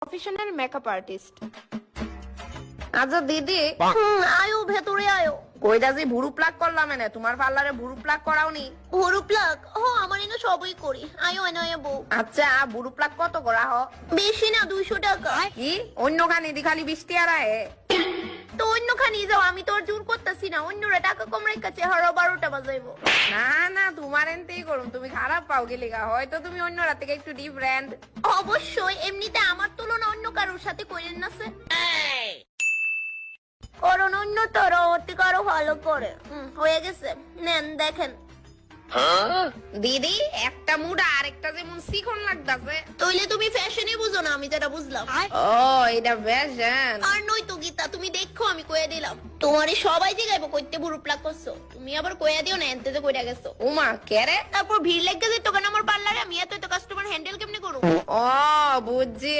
Professional makeup artist. আচ্ছা দিদি, আয়ো ভেতরে আয়ো। কইরা যে ভুরু প্লাক করলাম এনে, তোমার পার্লারে ভুরু প্লাক করাওনি? ভুরু প্লাক আমার এনে সবই করি। আয়ো এনে বউ। আচ্ছা ভুরু প্লাক কত করা হ? বেশি না, 200 টাকা। কি অন্য খানি দি খালি 20 টাকা রায়? তো অন্য খানি যাও, আমি তোর জোর করতেছি না। অন্যরা টাকা কম রেখা চেহারা 12টা বাজাইবো। না না, তোমার এনতেই করুম, তুমি খারাপ পাও গেলিগা, হয়তো তুমি অন্য রাত থেকে একটু ডিফারেন্ট। অবশ্যই, এমনিতে আমার তুলনা অন্য কারোর সাথে কইলেন না সে। করুন অন্য তোর অতি কারো ভালো করে। হয়ে গেছে, নেন দেখেন। দিদি একটা মুডা আর একটা যেমন শিখন লাগতাছে। তাইলে তুমি ফ্যাশনে বুঝো না, আমি যেটা বুঝলাম। ও এটা ফ্যাশন। আর নই তো গীতা, তুমি দেখো আমি কইয়া দিলাম। তোমারই সবাই জিগাইবো কইতে বুড়ো প্লাক করছো, তুমি আবার কইয়া দিও না এনতে যে কইরা গেছো। উমা কেরে? তারপর ভিড় লেগে যেত কেন আমার পার্লারে, আমি এত কাস্টমার হ্যান্ডেল কেমনে করব? ও বুঝছি।